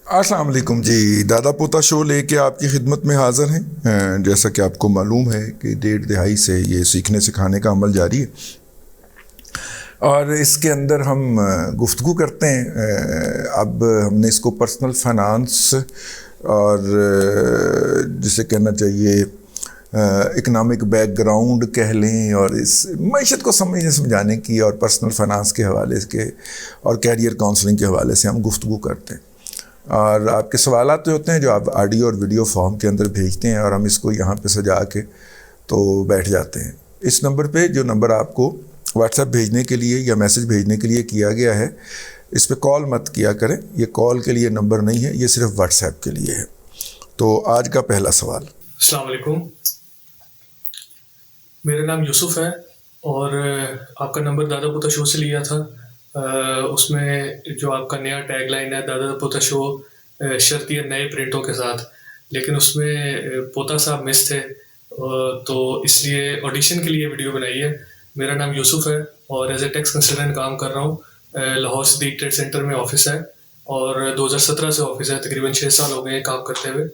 السلام علیکم جی، دادا پوتا شو لے کے آپ کی خدمت میں حاضر ہیں۔ جیسا کہ آپ کو معلوم ہے کہ 1.5 دہائی سے یہ سیکھنے سکھانے کا عمل جاری ہے، اور اس کے اندر ہم گفتگو کرتے ہیں۔ اب ہم نے اس کو پرسنل فائنانس اور جسے کہنا چاہیے اکنامک بیک گراؤنڈ کہہ لیں، اور اس معیشت کو سمجھانے کی اور پرسنل فائنانس کے حوالے کے اور کیریئر کاؤنسلنگ کے حوالے سے ہم گفتگو کرتے ہیں۔ اور آپ کے سوالات جو ہوتے ہیں جو آپ آڈیو اور ویڈیو فارم کے اندر بھیجتے ہیں، اور ہم اس کو یہاں پہ سجا کے تو بیٹھ جاتے ہیں۔ اس نمبر پہ، جو نمبر آپ کو واٹس ایپ بھیجنے کے لیے یا میسج بھیجنے کے لیے کیا گیا ہے، اس پہ کال مت کیا کریں، یہ کال کے لیے نمبر نہیں ہے، یہ صرف واٹس ایپ کے لیے ہے۔ تو آج کا پہلا سوال۔ السلام علیکم، میرا نام یوسف ہے اور آپ کا نمبر دادا پوتا شو سے لیا تھا۔ اس میں جو آپ کا نیا ٹیگ لائن ہے، دادا پوتا شو شرطیہ نئے پرنٹوں کے ساتھ، لیکن اس میں پوتا صاحب مس تھے، تو اس لیے آڈیشن کے لیے ویڈیو بنائی ہے۔ میرا نام یوسف ہے اور ایز اے ٹیکس کنسلٹنٹ کام کر رہا ہوں۔ لاہور صدیق ٹریڈ سینٹر میں آفس ہے اور 2017 سے آفس ہے، تقریباً 6 سال ہو گئے ہیں کام کرتے ہوئے۔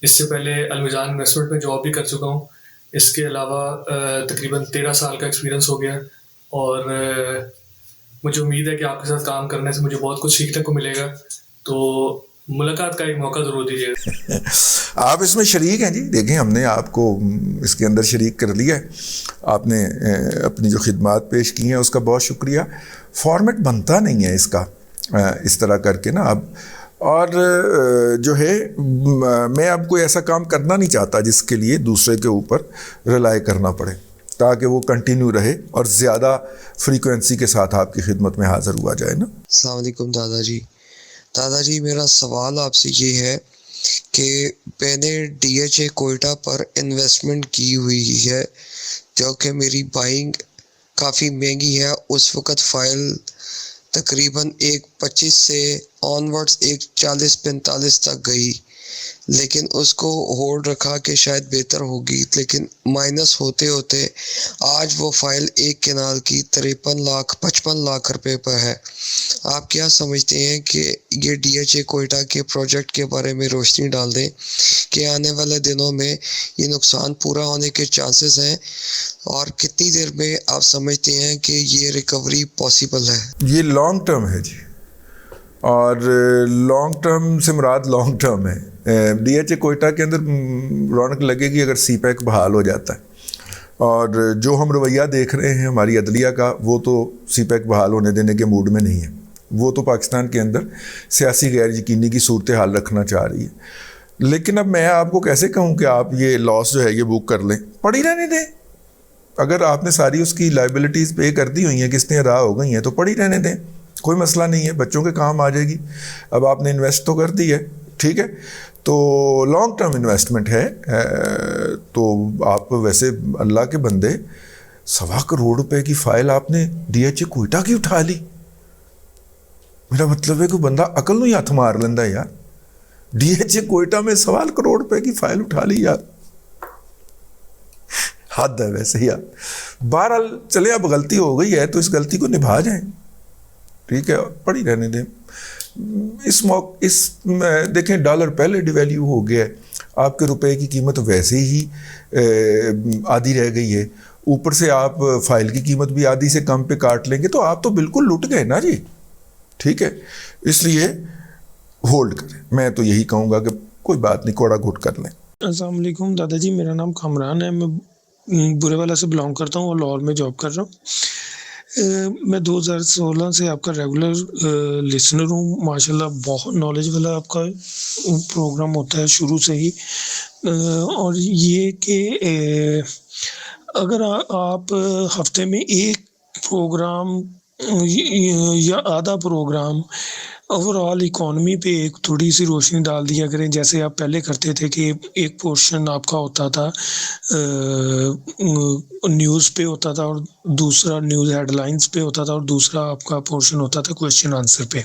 اس سے پہلے المیزان انویسٹمنٹ میں جاب بھی کر چکا ہوں۔ اس کے علاوہ تقریباً 13 سال کا ایکسپیرینس ہو گیا، اور مجھے امید ہے کہ آپ کے ساتھ کام کرنے سے مجھے بہت کچھ سیکھنے کو ملے گا، تو ملاقات کا ایک موقع ضرور دیجیے گا۔ آپ اس میں شریک ہیں جی، دیکھیں ہم نے آپ کو اس کے اندر شریک کر لیا ہے۔ آپ نے اپنی جو خدمات پیش کی ہیں اس کا بہت شکریہ۔ فارمیٹ بنتا نہیں ہے اس کا اس طرح کر کے نا اب، اور جو ہے میں اب کوئی ایسا کام کرنا نہیں چاہتا جس کے لیے دوسرے کے اوپر ریلائی کرنا پڑے، تاکہ وہ کنٹینیو رہے اور زیادہ فریکوینسی کے ساتھ آپ کی خدمت میں حاضر ہوا جائے نا۔ السلام علیکم دادا جی، میرا سوال آپ سے یہ ہے کہ میں نے DHA کوئٹہ پر انویسٹمنٹ کی ہوئی ہے، جو کہ میری بائنگ کافی مہنگی ہے۔ اس وقت فائل تقریباً 1.25 سے آنورڈز 1.40-45 تک گئی، لیکن اس کو ہولڈ رکھا کہ شاید بہتر ہوگی، لیکن مائنس ہوتے ہوتے آج وہ فائل ایک کنال کی 55 لاکھ روپے پر ہے۔ آپ کیا سمجھتے ہیں کہ یہ DHA کوئٹہ کے پروجیکٹ کے بارے میں روشنی ڈال دیں کہ آنے والے دنوں میں یہ نقصان پورا ہونے کے چانسز ہیں، اور کتنی دیر میں آپ سمجھتے ہیں کہ یہ ریکوری پاسبل ہے؟ یہ لانگ ٹرم ہے جی، اور لانگ ٹرم سے مراد لانگ ٹرم ہے۔ DHA کوئٹہ کے اندر رونق لگے گی اگر سی پیک بحال ہو جاتا ہے، اور جو ہم رویہ دیکھ رہے ہیں ہماری عدلیہ کا، وہ تو سی پیک بحال ہونے دینے کے موڈ میں نہیں ہے۔ وہ تو پاکستان کے اندر سیاسی غیر یقینی کی صورتحال رکھنا چاہ رہی ہے۔ لیکن اب میں آپ کو کیسے کہوں کہ آپ یہ لاس جو ہے یہ بک کر لیں؟ پڑی رہنے دیں۔ اگر آپ نے ساری اس کی لائبلٹیز پے کر دی ہوئی ہیں، قسطیں ادا ہو گئی ہیں، تو پڑی رہنے دیں، کوئی مسئلہ نہیں ہے، بچوں کے کام آ جائے گی۔ اب آپ نے انویسٹ تو کر دی ہے، ٹھیک ہے، تو لانگ ٹرم انویسٹمنٹ ہے۔ تو آپ ویسے اللہ کے بندے 1.25 کروڑ روپے کی فائل آپ نے DHA کوئٹہ کی اٹھا لی۔ میرا مطلب ہے کہ بندہ عقل نہیں ہاتھ مار لیندہ یار، DHA کوئٹہ میں 1.25 کروڑ روپے کی فائل اٹھا لی یار، حد ہے ویسے ہی آپ۔ بہرحال چلے، اب غلطی ہو گئی ہے تو اس غلطی کو نبھا جائیں، ٹھیک ہے، پڑی رہنے دیں۔ دیکھیں ڈالر پہلے ڈی ویلیو ہو گیا ہے، آپ کے روپے کی قیمت ویسے ہی آدھی رہ گئی ہے، اوپر سے آپ فائل کی قیمت بھی آدھی سے کم پہ کاٹ لیں گے تو آپ تو بالکل لٹ گئے نا جی، ٹھیک ہے۔ اس لیے ہولڈ کریں، میں تو یہی کہوں گا کہ کوئی بات نہیں، کوڑا گھٹ کر لیں۔ السلام علیکم دادا جی، میرا نام کامران ہے، میں برے والا سے بلانگ کرتا ہوں اور لاہور میں جاب کر رہا ہوں۔ میں 2016 سے آپ کا ریگولر لسنر ہوں، ماشاءاللہ بہت نالج والا آپ کا پروگرام ہوتا ہے شروع سے ہی۔ اور یہ کہ اگر آپ ہفتے میں ایک پروگرام یا آدھا پروگرام اوور آل اکانومی پہ ایک تھوڑی سی روشنی ڈال دیا کریں، جیسے آپ پہلے کرتے تھے کہ ایک پورشن آپ کا ہوتا تھا نیوز پہ ہوتا تھا، اور دوسرا نیوز ہیڈ لائنز پہ ہوتا تھا، اور دوسرا آپ کا پورشن ہوتا تھا کویشچن آنسر پہ۔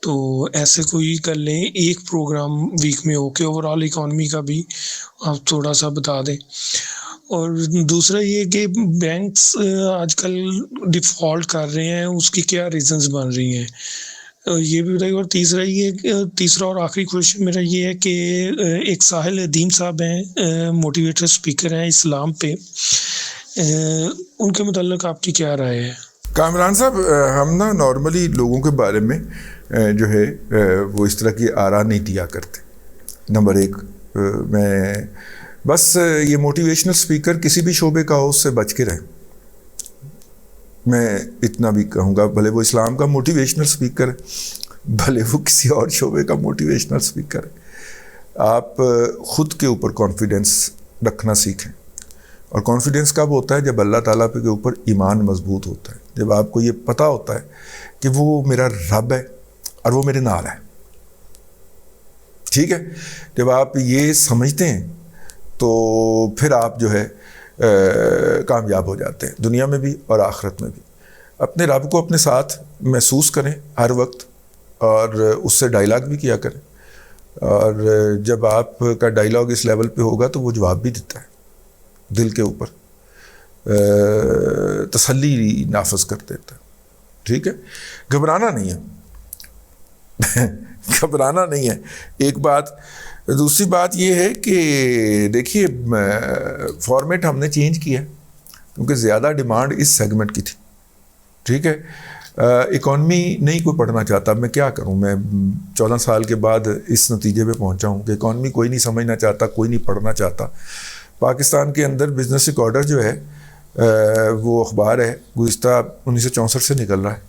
تو ایسے کوئی کر لیں، ایک پروگرام ویک میں ہو کے اوور آل اکانومی کا بھی آپ تھوڑا سا بتا دیں۔ اور دوسرا یہ کہ بینکس آج کل ڈیفالٹ کر رہے ہیں، اس کی کیا ریزنز بن رہی ہیں؟ یہ بھی بتائیے. اور تیسرا یہ تیسرا اور آخری کوشچن میرا یہ ہے کہ ایک ساحل ادیم صاحب ہیں، موٹیویٹر اسپیکر ہیں اسلام پہ، ان کے متعلق آپ کی کیا رائے ہے؟ کامران صاحب، ہم نا نارملی لوگوں کے بارے میں جو ہے وہ اس طرح کی آراء نہیں دیا کرتے. نمبر ایک، میں بس یہ موٹیویشنل اسپیکر کسی بھی شعبے کا ہو اس سے بچ کے رہیں. میں اتنا بھی کہوں گا، بھلے وہ اسلام کا موٹیویشنل اسپیکر ہے، بھلے وہ کسی اور شعبے کا موٹیویشنل اسپیکر ہے، آپ خود کے اوپر کانفیڈنس رکھنا سیکھیں. اور کانفیڈنس کب ہوتا ہے؟ جب اللہ تعالیٰ کے اوپر ایمان مضبوط ہوتا ہے، جب آپ کو یہ پتہ ہوتا ہے کہ وہ میرا رب ہے اور وہ میرے نال ہے. ٹھیک ہے، جب آپ یہ سمجھتے ہیں تو پھر آپ جو ہے کامیاب ہو جاتے ہیں، دنیا میں بھی اور آخرت میں بھی. اپنے رب کو اپنے ساتھ محسوس کریں ہر وقت، اور اس سے ڈائلاگ بھی کیا کریں. اور جب آپ کا ڈائلاگ اس لیول پہ ہوگا تو وہ جواب بھی دیتا ہے، دل کے اوپر تسلی نافذ کر دیتا ہے. ٹھیک ہے، گھبرانا نہیں ہے گھبرانا نہیں ہے، ایک بات. دوسری بات یہ ہے کہ دیکھیے فارمیٹ ہم نے چینج کیا کیونکہ زیادہ ڈیمانڈ اس سیگمنٹ کی تھی. ٹھیک ہے، اکانومی نہیں کوئی پڑھنا چاہتا. میں کیا کروں، میں 14 سال کے بعد اس نتیجے پہ پہنچا ہوں کہ اکانومی کوئی نہیں سمجھنا چاہتا، کوئی نہیں پڑھنا چاہتا. پاکستان کے اندر بزنس ریکارڈر جو ہے وہ اخبار ہے، گزشتہ 1964 سے نکل رہا ہے.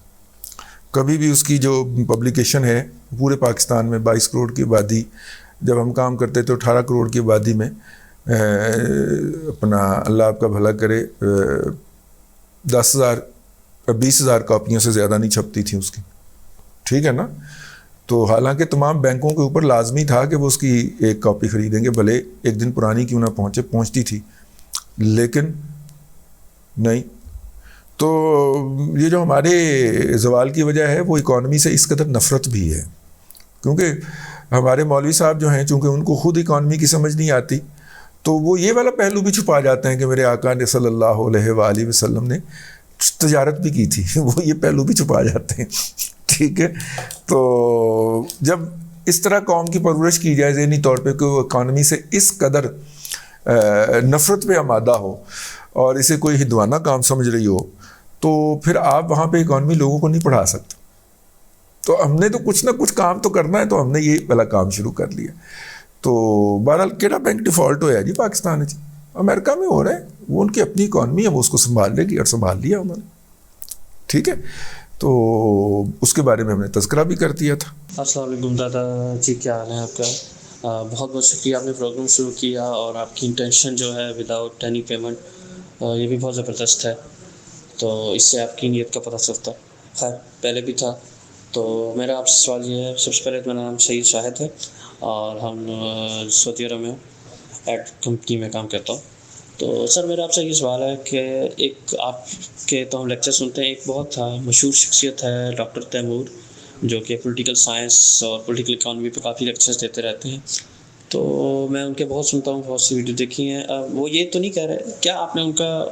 کبھی بھی اس کی جو پبلیکیشن ہے پورے پاکستان میں 22 کروڑ کی آبادی، جب ہم کام کرتے تھے 18 کروڑ کی آبادی میں اپنا اللہ آپ کا بھلا کرے 20,000 کاپیوں سے زیادہ نہیں چھپتی تھیں اس کی. ٹھیک ہے نا، تو حالانکہ تمام بینکوں کے اوپر لازمی تھا کہ وہ اس کی ایک کاپی خریدیں گے، بھلے ایک دن پرانی کیوں نہ پہنچتی تھی، لیکن نہیں. تو یہ جو ہمارے زوال کی وجہ ہے وہ اکانومی سے اس قدر نفرت بھی ہے، کیونکہ ہمارے مولوی صاحب جو ہیں چونکہ ان کو خود اکانومی کی سمجھ نہیں آتی، تو وہ یہ والا پہلو بھی چھپا جاتے ہیں کہ میرے آقا نے صلی اللہ علیہ وآلہ وسلم نے تجارت بھی کی تھی، وہ یہ پہلو بھی چھپا جاتے ہیں. ٹھیک ہے، تو جب اس طرح قوم کی پرورش کی جائے ذہنی طور پہ کہ وہ اکانومی سے اس قدر نفرت پہ آمادہ ہو اور اسے کوئی ہندوانہ کام سمجھ رہی ہو، تو پھر آپ وہاں پہ اکانومی لوگوں کو نہیں پڑھا سکتے. تو ہم نے تو کچھ نہ کچھ کام تو کرنا ہے، تو ہم نے یہ والا کام شروع کر لیا. تو بہرحال کیڑا بینک ڈیفالٹ ہوا جی پاکستان جی، امریکہ میں ہو رہا ہے، وہ ان کی اپنی اکانومی ہے، وہ اس کو سنبھال لے گی، اور سنبھال لیا انہوں نے. ٹھیک ہے، تو اس کے بارے میں ہم نے تذکرہ بھی کر دیا تھا. السلام علیکم دادا جی، کیا حال ہے آپ کا؟ بہت بہت شکریہ، آپ نے پروگرام شروع کیا اور آپ کی انٹینشن جو ہے وداؤٹ اینی پیمنٹ یہ بھی بہت زبردست ہے. تو اس سے آپ کی نیت کا پتہ چلتا ہے. خیر پہلے بھی تھا. تو میرا آپ سے سوال یہ ہے، سب سے پہلے میرا نام سعید شاہد ہے اور ہم سعودی عرب میں ایڈ کمپنی میں کام کرتا ہوں. تو سر میرا آپ سے یہ سوال ہے کہ ایک آپ کے تو ہم لیکچر سنتے ہیں، ایک بہت مشہور شخصیت ہے ڈاکٹر تیمور، جو کہ پولیٹیکل سائنس اور پولیٹیکل اکانومی پہ کافی لیکچرز دیتے رہتے ہیں. تو میں ان کے بہت سنتا ہوں، بہت سی ویڈیو دیکھی ہیں. وہ یہ تو نہیں کہہ رہے، کیا آپ نے ان کا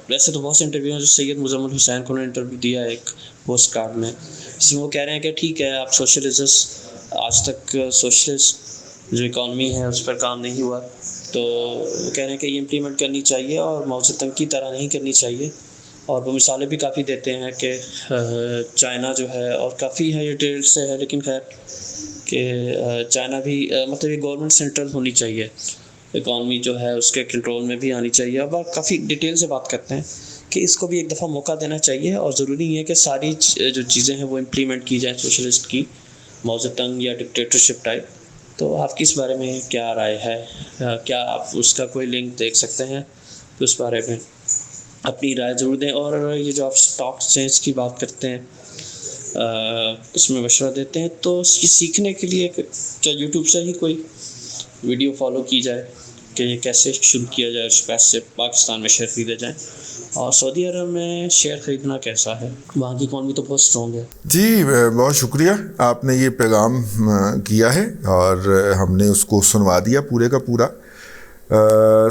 ویسے تو بہت سے انٹرویو ہیں جو سید مزمل حسین کو انہوں نے انٹرویو دیا ہے ایک پوسٹ کارڈ میں، جس میں وہ کہہ رہے ہیں کہ ٹھیک ہے آپ سوشلسٹ، آج تک سوشلسٹ جو اکانومی ہے اس پر کام نہیں ہوا، تو وہ کہہ رہے ہیں کہ یہ امپلیمنٹ کرنی چاہیے اور ماؤ سے تنگ کی طرح نہیں کرنی چاہیے. اور وہ مثالیں بھی کافی دیتے ہیں کہ چائنا جو ہے، اور کافی ہے یہ ڈیٹیل سے ہے لیکن خیر، کہ چائنا بھی مطلب یہ گورنمنٹ سینٹرل ہونی چاہیے، اکانومی جو ہے اس کے کنٹرول میں بھی آنی چاہیے. اب آپ کافی ڈیٹیل سے بات کرتے ہیں کہ اس کو بھی ایک دفعہ موقع دینا چاہیے، اور ضروری نہیں ہے کہ ساری جو چیزیں ہیں وہ امپلیمنٹ کی جائیں سوشلسٹ کی، ماؤ سے تنگ یا ڈکٹیٹرشپ ٹائپ. تو آپ کی اس بارے میں کیا رائے ہے؟ کیا آپ اس کا کوئی لنک دیکھ سکتے ہیں؟ تو اس بارے میں اپنی رائے ضرور دیں. اور یہ جو آپ اسٹاک ایکسچینج کی بات کرتے ہیں، اس میں مشورہ دیتے ہیں، تو یہ سیکھنے کے لیے کیا یوٹیوب سے ہی کوئی ویڈیو فالو کی جائے کہ یہ کیسے شروع کیا جائے، اس پیسے پاکستان میں شیئر خریدے جائیں؟ اور سعودی عرب میں شیئر خریدنا کیسا ہے؟ وہاں کی اکانومی تو بہت اسٹرانگ ہے. جی بہت شکریہ، آپ نے یہ پیغام کیا ہے اور ہم نے اس کو سنوا دیا پورے کا پورا.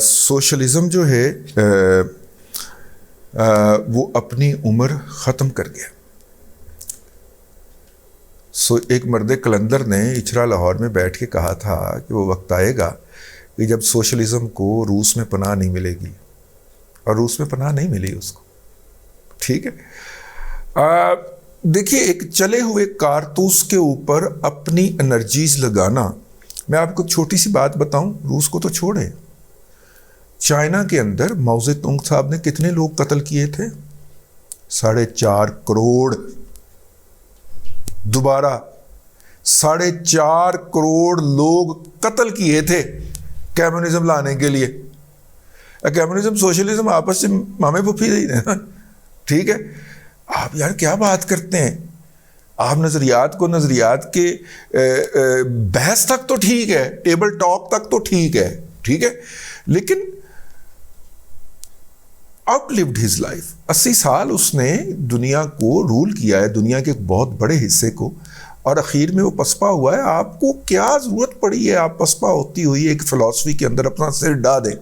سوشلزم جو ہے وہ اپنی عمر ختم کر گیا. ایک مرد کلندر نے اچھرا لاہور میں بیٹھ کے کہا تھا کہ وہ وقت آئے گا کہ جب سوشلزم کو روس میں پناہ نہیں ملے گی، اور روس میں پناہ نہیں ملی اس کو. ٹھیک ہے. دیکھیے ایک چلے ہوئے کارتوس کے اوپر اپنی انرجیز لگانا، میں آپ کو چھوٹی سی بات بتاؤں، روس کو تو چھوڑے، چائنا کے اندر ماؤ زے تونگ صاحب نے کتنے لوگ قتل کیے تھے؟ 4.5 کروڑ. دوبارہ 4.5 کروڑ لوگ قتل کیے تھے کمیونزم لانے کے لیے. کمیونزم سوشلزم آپس سے مامے پھوپھی رہی ہیں. ٹھیک ہے. آپ یار کیا بات کرتے ہیں؟ آپ نظریات کو نظریات کے بحث تک تو ٹھیک ہے، ٹیبل ٹاک تک تو ٹھیک ہے، ٹھیک ہے، لیکن آؤٹ لیوڈ ہز لائف. 80 سال اس نے دنیا کو رول کیا ہے، دنیا کے ایک بہت بڑے حصے کو، اور اخیر میں وہ پسپا ہوا ہے. آپ کو کیا ضرورت پڑی ہے آپ پسپا ہوتی ہوئی ایک فلسفی کے اندر اپنا سر ڈا دیں؟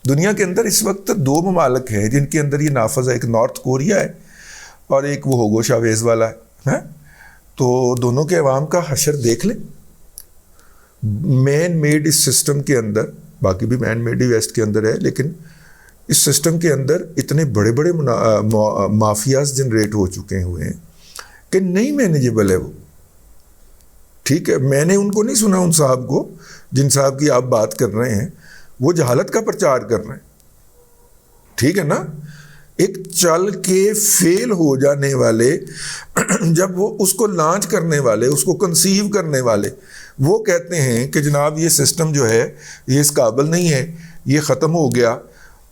دنیا کے اندر اس وقت 2 ممالک ہیں جن کے اندر یہ نافذ ہے، ایک نارتھ کوریا ہے اور ایک وہ ہوگو شاویز والا ہے. تو دونوں کے عوام کا حشر دیکھ لیں. مین میڈ اس سسٹم کے اندر، باقی بھی مین میڈ ہی ویسٹ کے اندر ہے، لیکن اس سسٹم کے اندر اتنے بڑے بڑے مافیاز جنریٹ ہو چکے ہوئے ہیں کہ نہیں مینیجیبل ہے وہ. ٹھیک ہے. میں نے ان کو نہیں سنا، ان صاحب کو جن صاحب کی آپ بات کر رہے ہیں، وہ جہالت کا پرچار کر رہے ہیں. ٹھیک ہے نا. ایک چل کے فیل ہو جانے والے، جب وہ اس کو لانچ کرنے والے، اس کو کنسیو کرنے والے وہ کہتے ہیں کہ جناب یہ سسٹم جو ہے یہ اس قابل نہیں ہے، یہ ختم ہو گیا،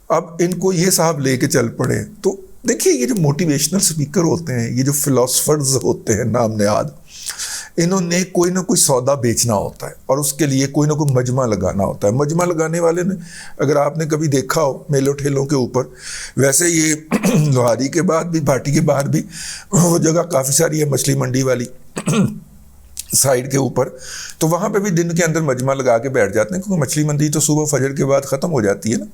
اب ان کو یہ صاحب لے کے چل پڑے. تو دیکھیے یہ جو موٹیویشنل سپیکر ہوتے ہیں، یہ جو فلاسفرز ہوتے ہیں نام نہاد، انہوں نے کوئی نہ کوئی سودا بیچنا ہوتا ہے اور اس کے لیے کوئی نہ کوئی مجمع لگانا ہوتا ہے. مجمع لگانے والے نے، اگر آپ نے کبھی دیکھا ہو میلوں ٹھیلوں کے اوپر، ویسے یہ لوہاری کے بعد بھی، بھاٹی کے باہر بھی وہ جگہ کافی ساری ہے، مچھلی منڈی والی سائڈ کے اوپر، تو وہاں پہ بھی دن کے اندر مجمع لگا کے بیٹھ جاتے ہیں، کیونکہ مچھلی منڈی تو صبح فجر کے بعد ختم ہو جاتی ہے نا.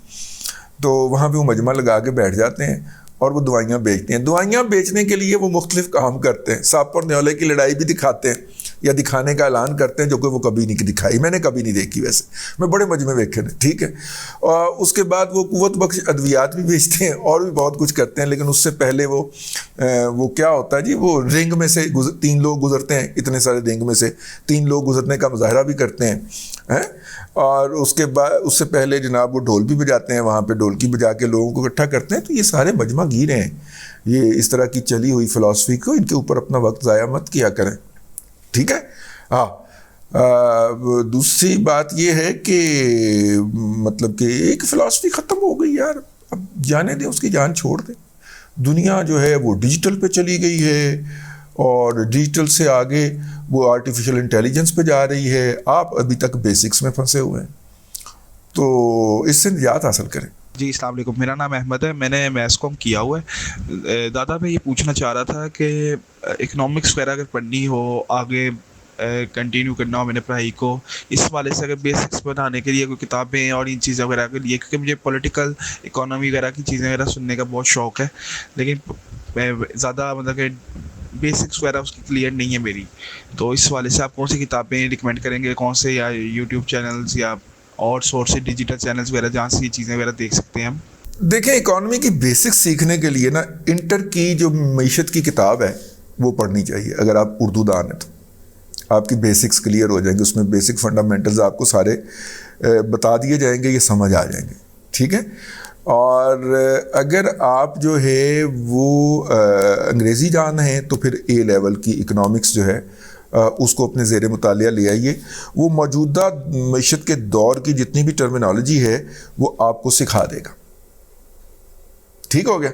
تو وہاں پہ وہ مجمع لگا کے بیٹھ جاتے ہیں اور وہ دوائیاں بیچتے ہیں. دوائیاں بیچنے کے لیے وہ مختلف کام کرتے ہیں. سانپ اور نیولے کی لڑائی بھی دکھاتے ہیں یا دکھانے کا اعلان کرتے ہیں، جو کہ وہ کبھی نہیں دکھائی، میں نے کبھی نہیں دیکھی، ویسے میں بڑے مجمع دیکھے نے. ٹھیک ہے. اور اس کے بعد وہ قوت بخش ادویات بھی بیچتے ہیں اور بھی بہت کچھ کرتے ہیں. لیکن اس سے پہلے وہ کیا ہوتا ہے جی، وہ رنگ میں سے 3 لوگ گزرتے ہیں، اتنے سارے رنگ میں سے 3 لوگ گزرنے کا مظاہرہ بھی کرتے ہیں. اور اس کے بعد اس سے پہلے جناب وہ ڈھول بھی بجاتے ہیں، وہاں پہ ڈھولکی بجا کے لوگوں کو اکٹھا کرتے ہیں. تو یہ سارے مجمع گیر ہیں. یہ اس طرح کی چلی ہوئی فلسفی کو، ان کے اوپر اپنا وقت ضائع مت کیا کریں. ٹھیک ہے. ہاں. دوسری بات یہ ہے کہ مطلب کہ ایک فلسفی ختم ہو گئی یار، اب جانے دیں، اس کی جان چھوڑ دیں. دنیا جو ہے وہ ڈیجیٹل پہ چلی گئی ہے اور ڈیجیٹل سے آگے وہ آرٹیفیشل انٹیلیجنس پہ جا رہی ہے. آپ ابھی تک بیسکس میں پھنسے ہوئے ہیں، تو اس سے نجات حاصل کریں. جی السلام علیکم، میرا نام احمد ہے، میں نے میس کام کیا ہوا ہے. دادا میں یہ پوچھنا چاہ رہا تھا کہ اکنامکس وغیرہ اگر پڑھنی ہو، آگے کنٹینیو کرنا ہو میں نے پڑھائی کو، اس حوالے سے اگر بیسکس بنانے کے لیے کوئی کتابیں اور ان چیزیں وغیرہ کے لیے، کیونکہ مجھے پولیٹیکل اکانومی وغیرہ کی چیزیں وغیرہ سننے کا بہت شوق ہے، لیکن زیادہ مطلب کہ بیسکس وغیرہ اس کی کلیئر نہیں ہے میری. تو اس حوالے سے آپ کون سی کتابیں ریکمینڈ کریں گے، کون سے، یا یوٹیوب چینلز یا اور سورسز ڈیجیٹل چینلز وغیرہ جہاں سے یہ چیزیں وغیرہ دیکھ سکتے ہیں ہم؟ دیکھیں اکانومی کی بیسکس سیکھنے کے لیے نا انٹر کی جو معیشت کی کتاب ہے وہ پڑھنی چاہیے. اگر آپ اردو دان ہیں تو آپ کی بیسکس کلیئر ہو جائیں گے. اس میں بیسک فنڈامنٹلز آپ کو سارے بتا دیے جائیں گے، یہ سمجھ آ جائیں گے. ٹھیک ہے. اور اگر آپ جو ہے وہ انگریزی جان ہیں تو پھر اے لیول کی اکنامکس جو ہے اس کو اپنے زیر مطالعہ لے آئیے. وہ موجودہ معیشت کے دور کی جتنی بھی ٹرمینالوجی ہے وہ آپ کو سکھا دے گا. ٹھیک ہو گیا.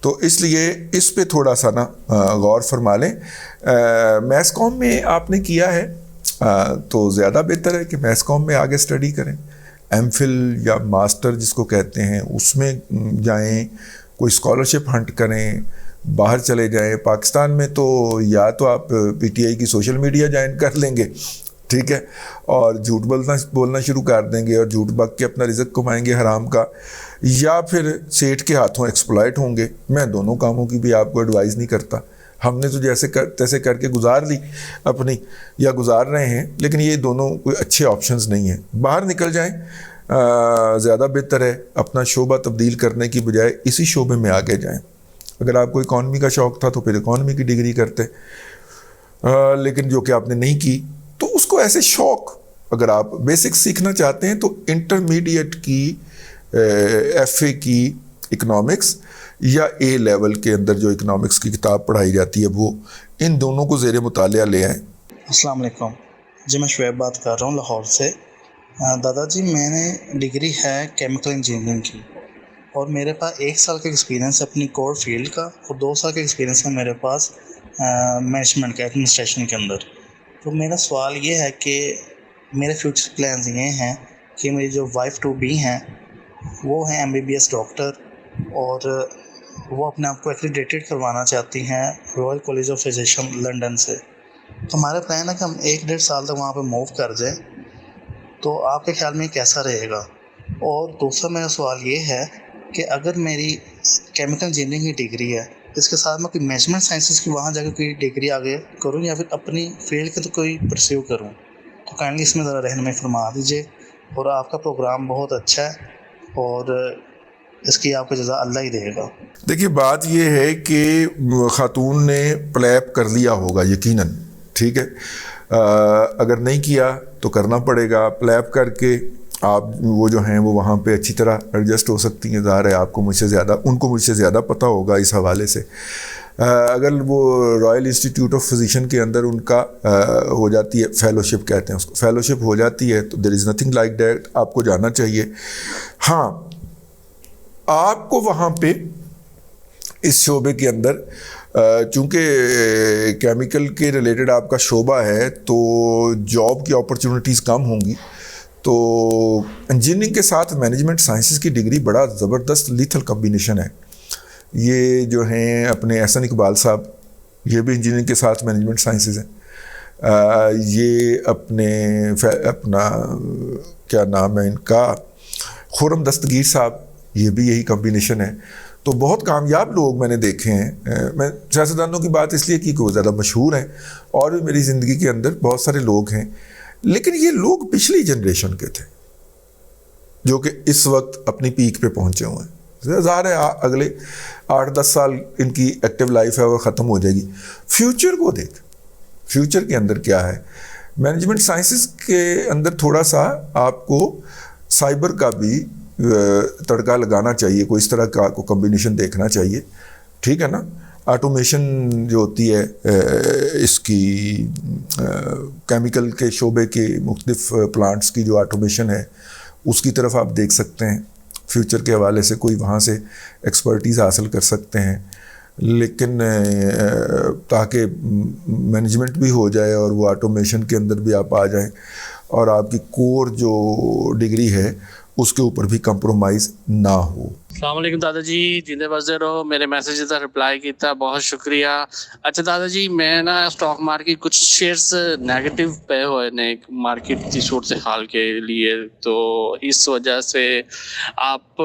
تو اس لیے اس پہ تھوڑا سا نا غور فرما لیں. میس کام میں آپ نے کیا ہے تو زیادہ بہتر ہے کہ میس کام میں آگے اسٹڈی کریں. ایم فل یا ماسٹر جس کو کہتے ہیں اس میں جائیں، کوئی اسکالرشپ ہنٹ کریں، باہر چلے جائیں. پاکستان میں تو یا تو آپ پی ٹی آئی کی سوشل میڈیا جوائن کر لیں گے، ٹھیک ہے، اور جھوٹ بولنا شروع کر دیں گے اور جھوٹ بک کے اپنا رزق کمائیں گے حرام کا، یا پھر سیٹھ کے ہاتھوں ایکسپلائٹ ہوں گے. میں دونوں کاموں کی بھی آپ کو ایڈوائز نہیں کرتا. ہم نے تو جیسے تیسے کر کے گزار لی اپنی یا گزار رہے ہیں، لیکن یہ دونوں کوئی اچھے آپشنز نہیں ہیں. باہر نکل جائیں زیادہ بہتر ہے. اپنا شعبہ تبدیل کرنے کی بجائے اسی شعبے میں آگے جائیں. اگر آپ کو اکانومی کا شوق تھا تو پھر اکانومی کی ڈگری کرتے، لیکن جو کہ آپ نے نہیں کی تو اس کو ایسے شوق، اگر آپ بیسک سیکھنا چاہتے ہیں تو انٹرمیڈیٹ کی ایف اے کی اکنامکس یا اے لیول کے اندر جو اکنامکس کی کتاب پڑھائی جاتی ہے وہ، ان دونوں کو زیر مطالعہ لے آئیں. السلام علیکم جی، میں شعیب بات کر رہا ہوں لاہور سے. دادا جی میں نے ڈگری ہے کیمیکل انجینئرنگ کی، اور میرے پاس 1 سال کا ایکسپیرینس ہے اپنی کور فیلڈ کا، اور 2 سال کا ایکسپیرینس ہے میرے پاس مینجمنٹ کا، ایڈمنسٹریشن کے اندر. تو میرا سوال یہ ہے کہ میرے فیوچر پلانز یہ ہیں کہ میری جو وائف ٹو بی ہیں وہ ہیں MBBS ڈاکٹر، اور وہ اپنے آپ کو ایکریڈیٹڈ کروانا چاہتی ہیں Royal college of physician London سے. تو ہمارا پلان ہے کہ ہم 1-1.5 سال تک وہاں پہ موو کر جائیں. تو آپ کے خیال میں کیسا رہے گا؟ اور دوسرا میرا سوال یہ ہے کہ اگر میری کیمیکل انجینئرنگ کی ڈگری ہے، اس کے ساتھ میں کوئی مینجمنٹ سائنسز کی وہاں جا کے کوئی ڈگری آگے کروں یا پھر اپنی فیلڈ کے تو کوئی پرسیو کروں، تو کائنڈلی اس میں ذرا رہنمائی فرما دیجیے. اور آپ کا پروگرام بہت اچھا ہے، اور اس کی آپ کو جزا اللہ ہی دے گا. دیکھیے بات یہ ہے کہ خاتون نے پلیپ کر لیا ہوگا یقیناً، ٹھیک ہے. اگر نہیں کیا تو کرنا پڑے گا. پلیپ کر کے آپ وہ جو ہیں وہ وہاں پہ اچھی طرح ایڈجسٹ ہو سکتی ہیں. ظاہر ہے آپ کو مجھ سے زیادہ، ان کو مجھ سے زیادہ پتہ ہوگا اس حوالے سے. اگر وہ رائل انسٹیٹیوٹ آف فزیشن کے اندر ان کا ہو جاتی ہے، فیلوشپ کہتے ہیں اس کو، فیلوشپ ہو جاتی ہے تو دیر از نتھنگ لائک دیٹ، آپ کو جانا چاہیے. ہاں آپ کو وہاں پہ اس شعبے کے اندر چونکہ کیمیکل کے ریلیٹڈ آپ کا شعبہ ہے تو جاب کی اپرچونٹیز کم ہوں گی. تو انجینئرنگ کے ساتھ مینجمنٹ سائنسز کی ڈگری بڑا زبردست لیتھل کمبینیشن ہے. یہ جو ہیں اپنے احسن اقبال صاحب، یہ بھی انجینئرنگ کے ساتھ مینجمنٹ سائنسز ہیں. یہ اپنا کیا نام ہے ان کا، خرم دستگیر صاحب، یہ بھی یہی کمبینیشن ہے. تو بہت کامیاب لوگ میں نے دیکھے ہیں. میں سیاستدانوں کی بات اس لیے کی کہ وہ زیادہ مشہور ہیں، اور بھی میری زندگی کے اندر بہت سارے لوگ ہیں، لیکن یہ لوگ پچھلی جنریشن کے تھے جو کہ اس وقت اپنی پیک پہ پہنچے ہوئے ہیں. ظاہر ہے اگلے 8-10 سال ان کی ایکٹیو لائف ہے اور ختم ہو جائے گی. فیوچر کو دیکھ، فیوچر کے اندر کیا ہے. مینجمنٹ سائنسز کے اندر تھوڑا سا آپ کو سائبر کا بھی تڑکا لگانا چاہیے، کوئی اس طرح کا کو کمبینیشن دیکھنا چاہیے، ٹھیک ہے نا. آٹومیشن جو ہوتی ہے اس کی کیمیکل کے شعبے کے مختلف پلانٹس کی جو آٹومیشن ہے اس کی طرف آپ دیکھ سکتے ہیں. فیوچر کے حوالے سے کوئی وہاں سے ایکسپرٹیز حاصل کر سکتے ہیں. لیکن تاکہ مینجمنٹ بھی ہو جائے اور وہ آٹومیشن کے اندر بھی آپ آ جائیں اور آپ کی کور جو ڈگری ہے اس کے اوپر بھی کمپرومائز نہ ہو. السلام علیکم دادا جی، جیندے بستے رہو. میرے میسیج کا رپلائی کیتا، بہت شکریہ. اچھا دادا جی، میں نا اسٹاک مارکیٹ کچھ شیئرس نیگیٹو پے ہوئے نے مارکیٹ کی صورتحال کے لیے، تو اس وجہ سے آپ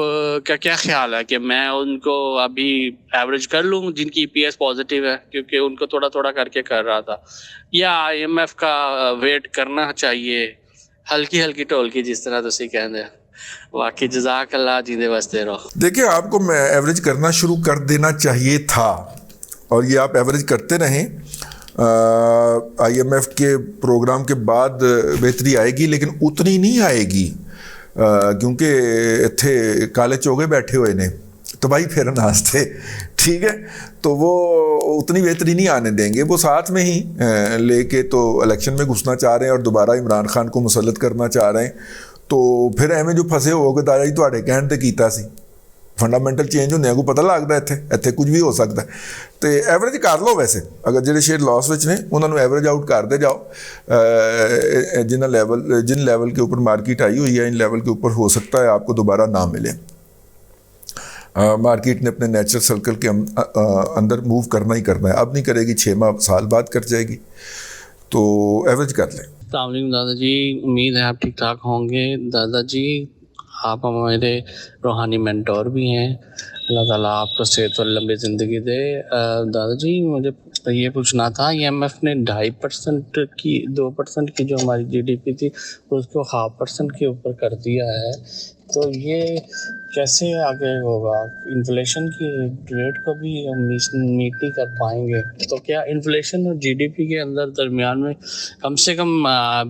کا کیا خیال ہے کہ میں ان کو ابھی ایوریج کر لوں جن کی EPS پازیٹیو ہے، کیونکہ ان کو تھوڑا تھوڑا کر کے کر رہا تھا، یا IMF کا ویٹ کرنا چاہیے، ہلکی ہلکی ٹول کی جس طرح تسی کہندے. واقعی جزاک اللہ، جیندے بستے رہو. دیکھیں آپ کو ایوریج کرنا شروع کر دینا چاہیے تھا، اور یہ آپ ایوریج کرتے رہیں. IMF کے پروگرام کے بعد بہتری آئے گی، لیکن اتنی نہیں آئے گی کیونکہ تھے کالے چوگے بیٹھے ہوئے نے تباہی پھیرن واسطے، ٹھیک ہے. تو وہ اتنی بہتری نہیں آنے دیں گے. وہ ساتھ میں ہی لے کے تو الیکشن میں گھسنا چاہ رہے ہیں اور دوبارہ عمران خان کو مسلط کرنا چاہ رہے ہیں. تو پھر ایویں جو پھسے ہو گے دادا جی تواڈے کہن تے کیتا سی، فنڈامنٹل چینج ہونے کو پتہ لگتا ہے ਇੱਥੇ کچھ بھی ہو سکتا ہے. تو ایوریج کر لو. ویسے اگر ਜਿਹੜੇ شیئر لاس ਵਿੱਚ ਨੇ ਉਹਨਾਂ ਨੂੰ ایوریج آؤٹ کرتے جاؤ. جن لیول کے اوپر مارکیٹ آئی ہوئی ہے ان لیول کے اوپر ہو سکتا ہے آپ کو دوبارہ نہ ملے. مارکیٹ نے اپنے نیچرل سرکل کے اندر موو کرنا ہی کرنا ہے. اب نہیں کرے گی، 6 سال بعد کر جائے گی. تو ایوریج کر لیں. السلام علیکم دادا جی، امید ہے آپ ٹھیک ٹھاک ہوں گے. دادا جی آپ ہمارے روحانی مینٹور بھی ہیں، اللہ تعالیٰ آپ کو صحت اور لمبی زندگی دے. دادا جی مجھے یہ پوچھنا تھا IMF نے 2.5% کی 2% کی جو ہماری GDP تھی اس کو 0.5% کے اوپر کر دیا ہے، تو یہ کیسے آگے ہوگا؟ انفلیشن کی ریٹ کو بھی ہم میٹ نہیں کر پائیں گے، تو کیا انفلیشن اور GDP کے اندر درمیان میں کم سے کم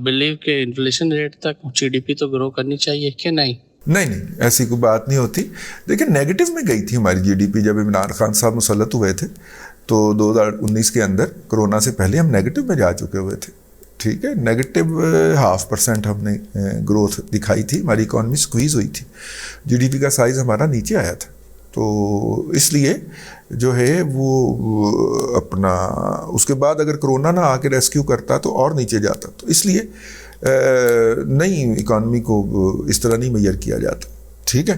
بلیو کہ انفلیشن ریٹ تک GDP تو گرو کرنی چاہیے کہ نہیں؟ نہیں، ایسی کوئی بات نہیں ہوتی. دیکھیں نیگیٹو میں گئی تھی ہماری GDP جب عمران خان صاحب مسلط ہوئے تھے تو 2019 کے اندر کرونا سے پہلے ہم نیگیٹو میں جا چکے ہوئے تھے. ٹھیک ہے، نیگیٹو 0.5% ہم نے گروتھ دکھائی تھی، ہماری اکانومی سکویز ہوئی تھی، GDP کا سائز ہمارا نیچے آیا تھا. تو اس لیے جو ہے وہ اپنا اس کے بعد اگر کرونا نہ آ کے ریسکیو کرتا تو اور نیچے جاتا. تو اس لیے نہیں، اکانومی کو اس طرح نہیں میئر کیا جاتا. ٹھیک ہے،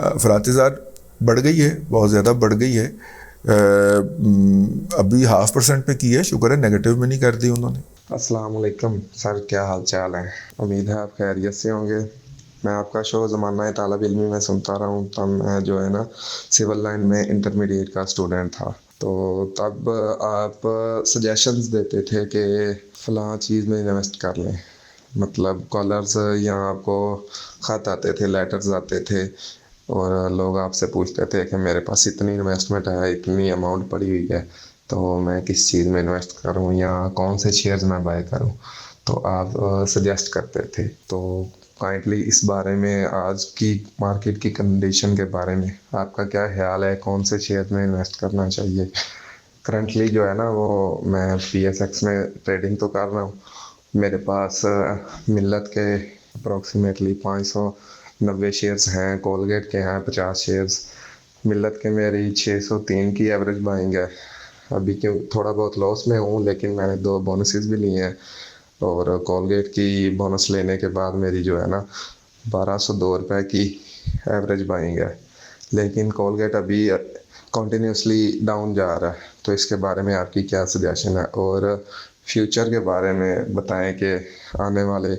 افراط زر بڑھ گئی ہے، بہت زیادہ بڑھ گئی ہے. ابھی 0.5% پہ کی ہے، شکر ہے نیگیٹو میں نہیں کر دی انہوں نے. السلام علیکم سر، کیا حال چال ہے؟ امید ہے آپ خیریت سے ہوں گے. میں آپ کا شو زمانہ طالب علمی میں سنتا رہا ہوں. تب میں جو ہے نا سول لائن میں انٹرمیڈیٹ کا اسٹوڈنٹ تھا، تو تب آپ سجیشنز دیتے تھے کہ فلاں چیز میں انویسٹ کر لیں. مطلب کالرز یا آپ کو خط آتے تھے، لیٹرز آتے تھے، اور لوگ آپ سے پوچھتے تھے کہ میرے پاس اتنی انویسٹمنٹ ہے، اتنی اماؤنٹ پڑی ہوئی ہے، تو میں کس چیز میں انویسٹ کروں یا کون سے شیئرز میں بائی کروں. تو آپ سجیسٹ کرتے تھے. تو کائنڈلی اس بارے میں آج کی مارکیٹ کی کنڈیشن کے بارے میں آپ کا کیا خیال ہے؟ کون سے شیئر میں انویسٹ کرنا چاہیے؟ کرنٹلی جو ہے نا وہ میں PSX میں ٹریڈنگ تو کر رہا ہوں. میرے پاس ملت کے اپروکسیمیٹلی 590 شیئرز ہیں، کولگیٹ کے ہیں 50 شیئرز. ملت کے میری 603 کی ایوریج بائنگ ہے. ابھی کیوں تھوڑا بہت لاس میں ہوں، لیکن میں نے 2 بونسز بھی لیے ہیں، اور کولگیٹ کی بونس لینے کے بعد میری جو ہے نا 1202 روپے کی ایوریج بائنگ ہے. لیکن کولگیٹ ابھی کنٹینیوسلی ڈاؤن جا رہا ہے. تو اس کے بارے میں آپ کی کیا سجیشن ہے؟ اور فیوچر کے بارے میں بتائیں کہ آنے والے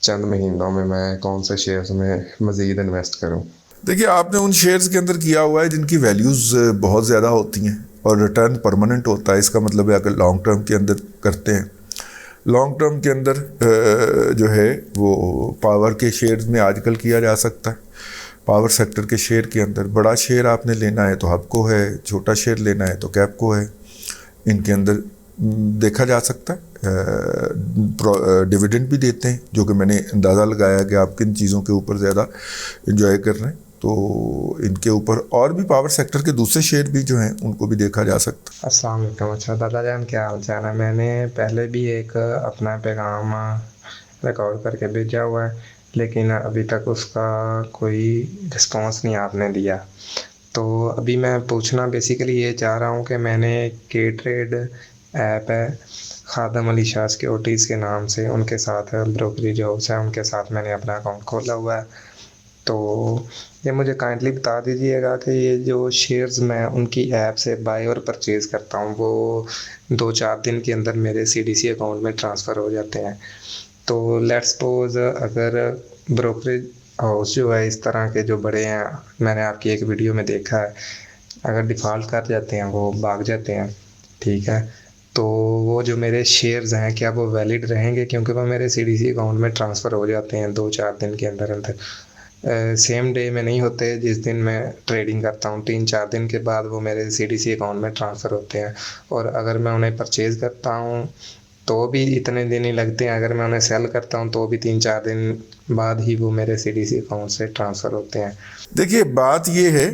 چند مہینوں میں کون سے شیئرز میں مزید انویسٹ کروں. دیکھیے، آپ نے ان شیئرز کے اندر کیا ہوا ہے جن کی ویلیوز بہت زیادہ ہوتی ہیں اور ریٹرن پرماننٹ ہوتا ہے. اس کا مطلب ہے اگر لانگ ٹرم کے اندر کرتے ہیں، لانگ ٹرم کے اندر جو ہے وہ پاور کے شیئرز میں آج کل کیا جا سکتا ہے. پاور سیکٹر کے شیئر کے اندر بڑا شیئر آپ نے لینا ہے تو ہپکو ہے، چھوٹا شیئر لینا ہے تو کیپکو ہے. ان کے اندر دیکھا جا سکتا ہے ڈیویڈنڈ بھی دیتے ہیں، جو کہ میں نے اندازہ لگایا کہ آپ کن چیزوں کے اوپر زیادہ انجوائے کر رہے ہیں. تو ان کے اوپر اور بھی پاور سیکٹر کے دوسرے شیئر بھی جو ہیں ان کو بھی دیکھا جا سکتا. السلام علیکم. اچھا دادا جان، کیا حال چال ہے؟ میں نے پہلے بھی ایک اپنا پیغام ریکارڈ کر کے بھیجا ہوا ہے، لیکن ابھی تک اس کا کوئی رسپانس نہیں آپ نے دیا. تو ابھی میں پوچھنا بیسیکلی یہ چاہ رہا ہوں کہ میں نے کے ٹریڈ ایپ ہے، خادم علی شاہ سیکیورٹیز کے نام سے، ان کے ساتھ بروکریج ہاؤس ہے، ان کے ساتھ میں نے اپنا اکاؤنٹ کھولا ہوا ہے. تو یہ مجھے کائنڈلی بتا دیجیے گا کہ یہ جو شیئرز میں ان کی ایپ سے بائی اور پرچیز کرتا ہوں وہ 2-4 دن کے اندر میرے CDC اکاؤنٹ میں ٹرانسفر ہو جاتے ہیں. تو لیٹ سپوز اگر بروکریج ہاؤس جو ہے اس طرح کے جو بڑے ہیں، میں نے آپ کی ایک ویڈیو میں دیکھا ہے، اگر ڈیفالٹ کر جاتے ہیں، وہ بھاگ جاتے ہیں، ٹھیک ہے، تو وہ جو میرے شیئرز ہیں کیا وہ ویلڈ رہیں گے؟ کیونکہ وہ میرے CDC اکاؤنٹ میں ٹرانسفر ہو جاتے ہیں 2-4 دن کے اندر اندر. سیم ڈے میں نہیں ہوتے جس دن میں ٹریڈنگ کرتا ہوں، 3-4 دن کے بعد وہ میرے CDC اکاؤنٹ میں ٹرانسفر ہوتے ہیں. اور اگر میں انہیں پرچیز کرتا ہوں تو بھی اتنے دن ہی لگتے ہیں، اگر میں انہیں سیل کرتا ہوں تو بھی 3-4 دن بعد ہی وہ میرے CDC اکاؤنٹ سے ٹرانسفر ہوتے ہیں. دیکھیے، بات یہ ہے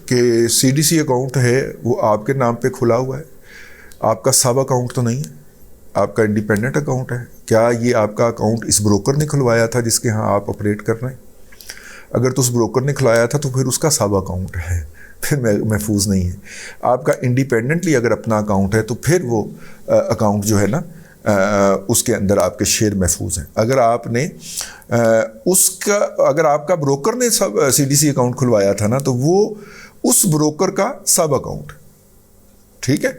کہ CDC اکاؤنٹ ہے وہ آپ کے نام پہ کھلا ہوا ہے، آپ کا سب اکاؤنٹ تو نہیں ہے، آپ کا انڈیپینڈنٹ اکاؤنٹ ہے. کیا یہ آپ کا اکاؤنٹ اس بروکر نے کھلوایا تھا جس کے ہاں آپ آپریٹ کر رہے ہیں؟ اگر تو اس بروکر نے کھلایا تھا تو پھر اس کا سب اکاؤنٹ ہے، پھر محفوظ نہیں ہے. آپ کا انڈیپینڈنٹلی اگر اپنا اکاؤنٹ ہے تو پھر وہ اکاؤنٹ جو ہے نا اس کے اندر آپ کے شیئر محفوظ ہیں. اگر آپ نے اگر آپ کا بروکر نے سب CDC اکاؤنٹ کھلوایا تھا نا تو وہ اس بروکر کا سب اکاؤنٹ، ٹھیک ہے،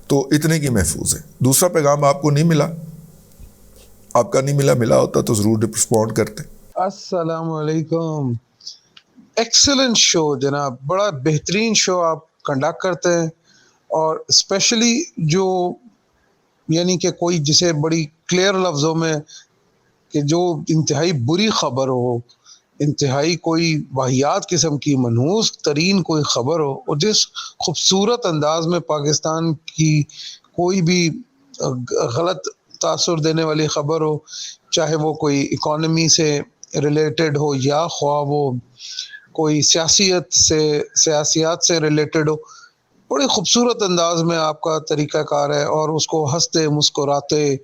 تو اتنے کی محفوظ ہے. دوسرا پیغام آپ کو نہیں ملا، آپ کا نہیں ملا ہوتا تو ضرور رسپونڈ کرتے. السلام علیکم. ایکسلنٹ شو جناب، بڑا بہترین شو آپ کنڈکٹ کرتے ہیں. اور اسپیشلی جو یعنی کہ کوئی جسے بڑی کلیئر لفظوں میں کہ جو انتہائی بری خبر ہو، انتہائی کوئی واہیات قسم کی منحوس ترین کوئی خبر ہو، اور جس خوبصورت انداز میں پاکستان کی کوئی بھی غلط تاثر دینے والی خبر ہو، چاہے وہ کوئی اکانومی سے ریلیٹڈ ہو یا خواہ وہ کوئی سیاسیات سے ریلیٹڈ ہو، بڑے خوبصورت انداز میں آپ کا طریقہ کار ہے، اور اس کو ہنستے مسکراتے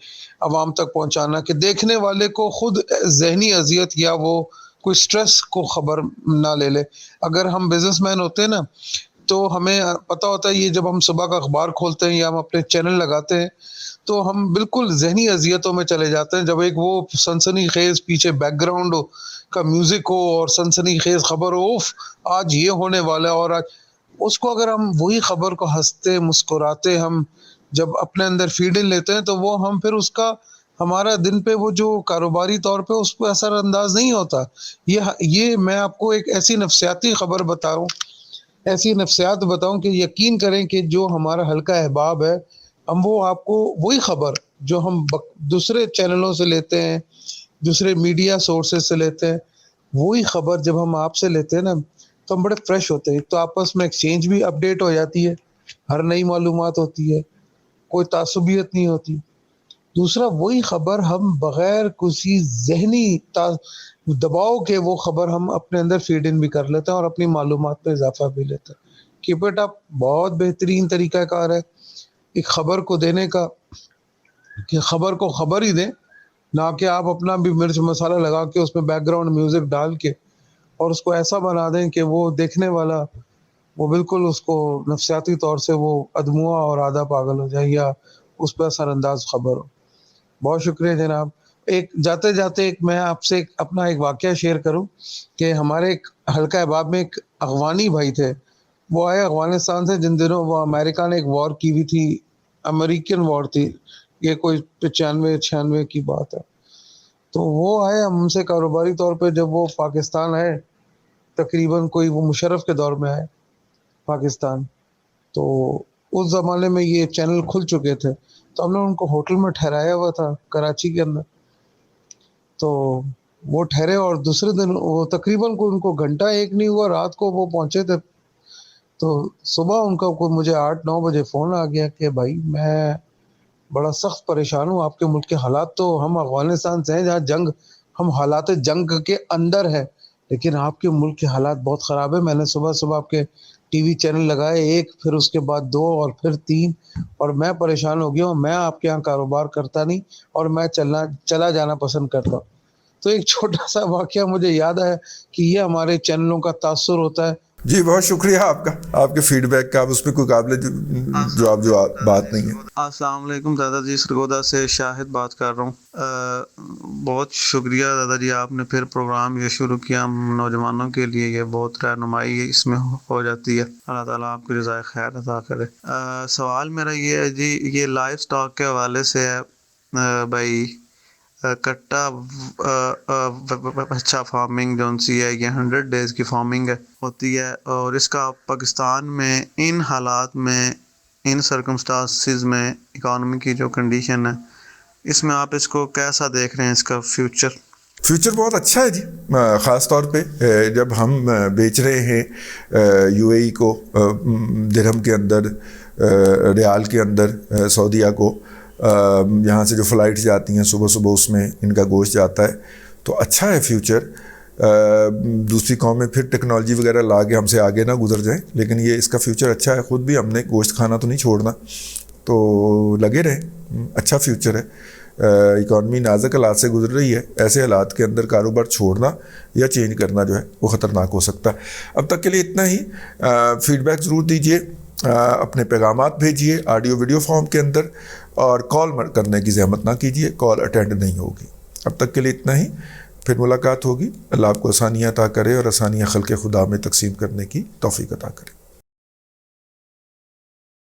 عوام تک پہنچانا کہ دیکھنے والے کو خود ذہنی اذیت یا وہ کوئی سٹریس کو خبر نہ لے لے۔ اگر ہم بزنس مین ہوتے ہیں نا تو ہمیں پتہ ہوتا ہے، یہ جب ہم صبح کا اخبار کھولتے ہیں یا ہم اپنے چینل لگاتے ہیں تو ہم بالکل ذہنی اذیتوں میں چلے جاتے ہیں، جب ایک وہ سنسنی خیز پیچھے بیک گراؤنڈ کا میوزک ہو اور سنسنی خیز خبر ہو، اوف آج یہ ہونے والا ہے، اور آج اس کو اگر ہم وہی خبر کو ہنستے مسکراتے ہم جب اپنے اندر فیڈ ان لیتے ہیں تو وہ ہم پھر اس کا ہمارا دن پہ وہ جو کاروباری طور پہ اس پہ اثر انداز نہیں ہوتا۔ یہ میں آپ کو ایک ایسی نفسیاتی خبر بتاؤں، ایسی نفسیات بتاؤں کہ یقین کریں کہ جو ہمارا حلقہ احباب ہے، ہم وہ آپ کو وہی خبر جو ہم دوسرے چینلوں سے لیتے ہیں، دوسرے میڈیا سورسز سے لیتے ہیں، وہی خبر جب ہم آپ سے لیتے ہیں نا تو ہم بڑے فریش ہوتے ہیں۔ تو آپس میں ایکسچینج بھی اپڈیٹ ہو جاتی ہے، ہر نئی معلومات ہوتی ہے، کوئی تعصبیت نہیں ہوتی۔ دوسرا وہی خبر ہم بغیر کسی ذہنی دباؤ کے وہ خبر ہم اپنے اندر فیڈ ان بھی کر لیتے ہیں اور اپنی معلومات میں اضافہ بھی لیتے ہیں۔ کیپ اٹ اپ، بہت بہترین طریقہ کار ہے ایک خبر کو دینے کا، کہ خبر کو خبر ہی دیں، نہ کہ آپ اپنا بھی مرچ مسالہ لگا کے اس میں بیک گراؤنڈ میوزک ڈال کے اور اس کو ایسا بنا دیں کہ وہ دیکھنے والا وہ بالکل اس کو نفسیاتی طور سے وہ ادموا اور آدھا پاگل ہو جائے یا اس پہ اثر انداز خبر ہو۔ بہت شکریہ جناب۔ ایک جاتے جاتے میں آپ سے اپنا ایک واقعہ شیئر کروں کہ ہمارے ایک حلقہ احباب میں ایک افغانی بھائی تھے، وہ آئے افغانستان سے، جن دنوں وہ امریکہ نے ایک وار کی ہوئی تھی، امریکن وار تھی، یہ کوئی 95-96 کی بات ہے۔ تو وہ آئے ہم سے کاروباری طور پہ، جب وہ پاکستان آئے تقریباً کوئی وہ مشرف کے دور میں آئے پاکستان، تو اس زمانے میں یہ چینل کھل چکے تھے، تو ہم نے ان کو ہوٹل میں ٹھہرایا ہوا تھا کراچی کے اندر۔ تو وہ ٹھہرے اور دوسرے دن وہ تقریباً کوئی ان کو گھنٹہ ایک نہیں ہوا، رات کو وہ پہنچے تھے، تو صبح ان کا کوئی مجھے 8-9 بجے فون آ گیا کہ بھائی میں بڑا سخت پریشان ہوں، آپ کے ملک کے حالات، تو ہم افغانستان سے ہیں جہاں جنگ، ہم حالات جنگ کے اندر ہے، لیکن آپ کے ملک کے حالات بہت خراب ہے۔ میں نے صبح آپ کے ٹی وی چینل لگائے، ایک، پھر اس کے بعد 2 اور پھر 3، اور میں پریشان ہو گیا ہوں، میں آپ کے یہاں کاروبار کرتا نہیں اور میں چلا جانا پسند کرتا ہوں۔ تو ایک چھوٹا سا واقعہ مجھے یاد ہے کہ یہ ہمارے چینلوں کا تاثر ہوتا ہے۔ جی بہت شکریہ آپ کا، آپ کے فیڈ بیک کا، اس پہ کوئی قابل جواب بات نہیں ہے۔ السلام علیکم دادا جی، سرگودا سے شاہد بات کر رہا ہوں۔ بہت شکریہ دادا جی، آپ نے پھر پروگرام یہ شروع کیا نوجوانوں کے لیے، یہ بہت رہنمائی اس میں ہو جاتی ہے۔ اللہ تعالیٰ آپ کی رضائے خیر عطا کرے۔ سوال میرا یہ ہے جی، یہ لائف سٹاک کے حوالے سے ہے بھائی، کٹا اچھا فارمنگ جو سی ہے، یہ 100 ڈیز کی فارمنگ ہوتی ہے، اور اس کا پاکستان میں ان حالات میں، ان سرکمسٹانسز میں، اکانومی کی جو کنڈیشن ہے، اس میں آپ اس کو کیسا دیکھ رہے ہیں، اس کا فیوچر بہت اچھا ہے جی، خاص طور پہ جب ہم بیچ رہے ہیں یو اے ای کو درہم کے اندر، ریال کے اندر سعودیہ کو، یہاں سے جو فلائٹس جاتی ہیں صبح صبح اس میں ان کا گوشت جاتا ہے، تو اچھا ہے فیوچر۔ دوسری قومیں پھر ٹیکنالوجی وغیرہ لا کے ہم سے آگے نہ گزر جائیں، لیکن یہ اس کا فیوچر اچھا ہے۔ خود بھی ہم نے گوشت کھانا تو نہیں چھوڑنا، تو لگے رہیں، اچھا فیوچر ہے۔ اکانومی نازک حالات سے گزر رہی ہے، ایسے حالات کے اندر کاروبار چھوڑنا یا چینج کرنا جو ہے وہ خطرناک ہو سکتا ہے۔ اب تک کے لیے اتنا ہی۔ فیڈ بیک ضرور دیجیے، اپنے پیغامات بھیجیے آڈیو ویڈیو فارم کے اندر، اور کال کرنے کی زحمت نہ کیجیے، کال اٹینڈ نہیں ہوگی۔ اب تک کے لیے اتنا ہی، پھر ملاقات ہوگی۔ اللہ آپ کو آسانیاں عطا کرے اور آسانیاں خلق خدا میں تقسیم کرنے کی توفیق عطا کرے۔